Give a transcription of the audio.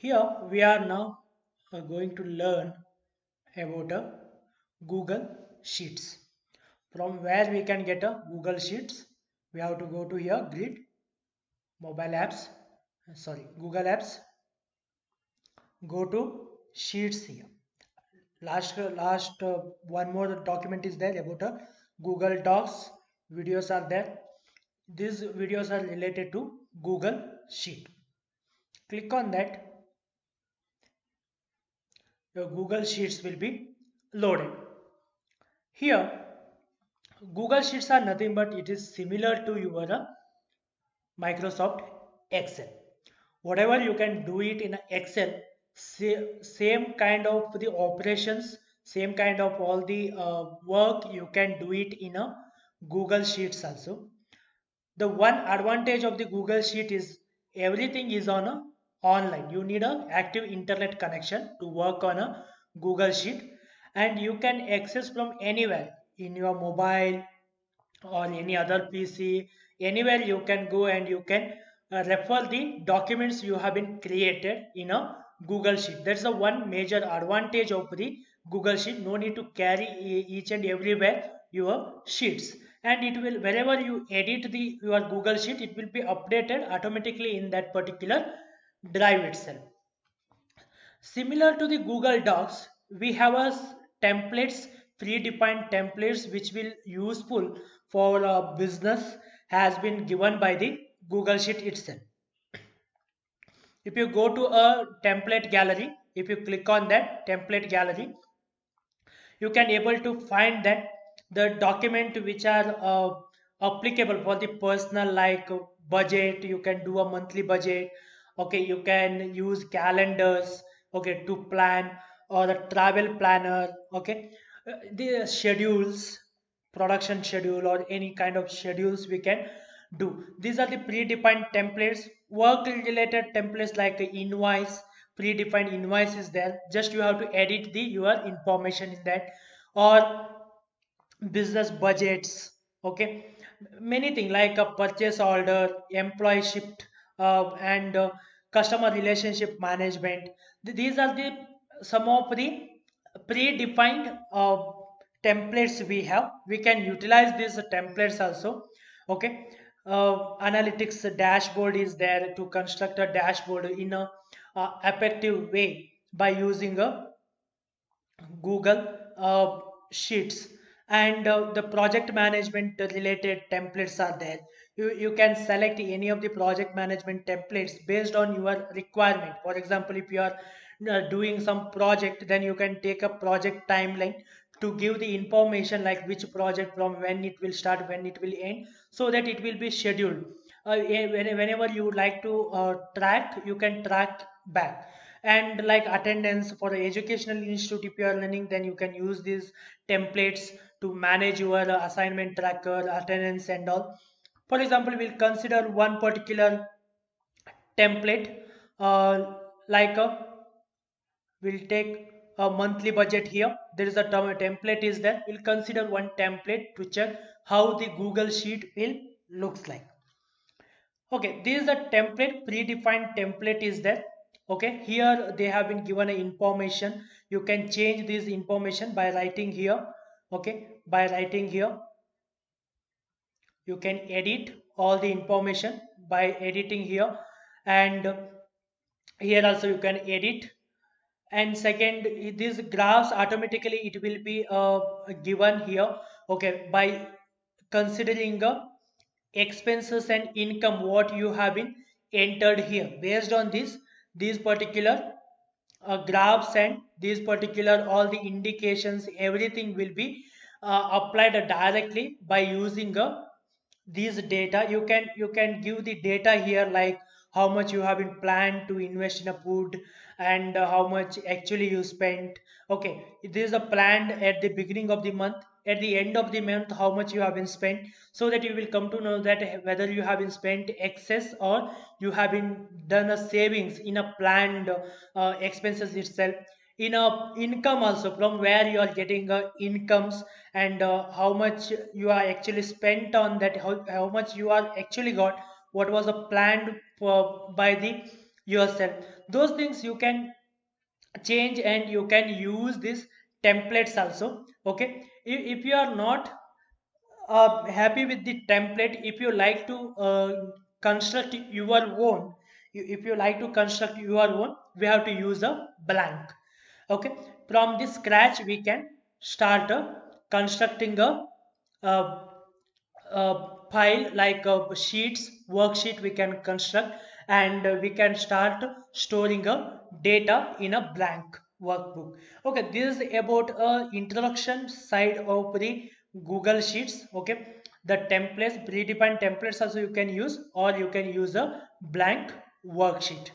Here we are now going to learn about a Google Sheets. From where we can get a Google Sheets, we have to go to here grid, mobile apps, Google apps, go to Sheets here. Last one more document is there about a Google Docs. Videos are there. These videos are related to Google Sheet. Click on that. Your Google Sheets will be loaded. Here, Google Sheets are nothing but it is similar to your Microsoft Excel. Whatever you can do it in Excel, same kind of the operations, same kind of all the work you can do it in a Google Sheets also. The one advantage of the Google Sheet is everything is on a online. You need a active internet connection to work on a Google Sheet, and you can access from anywhere in your mobile or any other PC. Anywhere you can go and you can refer the documents you have been created in a Google Sheet. That's the one major advantage of the Google Sheet. No need to carry each and everywhere your sheets, and it will wherever you edit the your Google Sheet, it will be updated automatically in that particular drive itself. Similar to the Google Docs, we have a templates, predefined templates which will useful for a business has been given by the Google Sheet itself. If you go to a template gallery, if you click on that template gallery, you can able to find that the document which are applicable for the personal like budget. You can do a monthly budget. Okay, you can use calendars, okay, to plan, or a travel planner. Okay, the schedules, production schedule, or any kind of schedules we can do. These are the predefined templates. Work related templates like invoice, predefined invoice is there. Just you have to edit the your information in that, or business budgets. Okay, many things like a purchase order, employee shift, and customer relationship management. These are the some of the predefined templates we have. We can utilize these templates also. Okay, analytics dashboard is there to construct a dashboard in a effective way by using a Google Sheets, and the project management related templates are there. You can select any of the project management templates based on your requirement. For example, if you are doing some project, then you can take a project timeline to give the information like which project from when it will start, when it will end, so that it will be scheduled. Whenever you would like to track, you can track back. And like attendance for the educational institute, if you are learning, then you can use these templates to manage your assignment tracker, attendance and all. For example, we'll consider one particular template, like we'll take a monthly budget. Here there is a template is there. We'll consider one template to check how the Google Sheet will looks like. Okay, this is a template, predefined template is there. Okay, here they have been given a information. You can change this information by writing here. Okay, by writing here, you can edit all the information by editing here, and here also you can edit. And second, these graphs automatically it will be given here. Okay, by considering expenses and income what you have been entered here. Based on this, these particular graphs and these particular all the indications, everything will be applied directly by using these data. You can give the data here like how much you have been planned to invest in a food, and how much actually you spent. Okay, this is a planned at the beginning of the month, at the end of the month how much you have been spent, so that you will come to know that whether you have been spent excess or you have been done a savings in a planned expenses itself. In a income also, from where you are getting incomes, and how much you are actually spent on that, how much you are actually got, what was a planned for by the yourself. Those things you can change, and you can use these templates also. Okay, if you are not happy with the template, if you like to construct your own, if you like to construct your own, we have to use a blank. Okay, from the scratch we can start constructing a, file like sheets, worksheet we can construct, and we can start storing a data in a blank workbook. Okay, this is about a introduction side of the Google Sheets. Okay, the templates, predefined templates also you can use, or you can use a blank worksheet.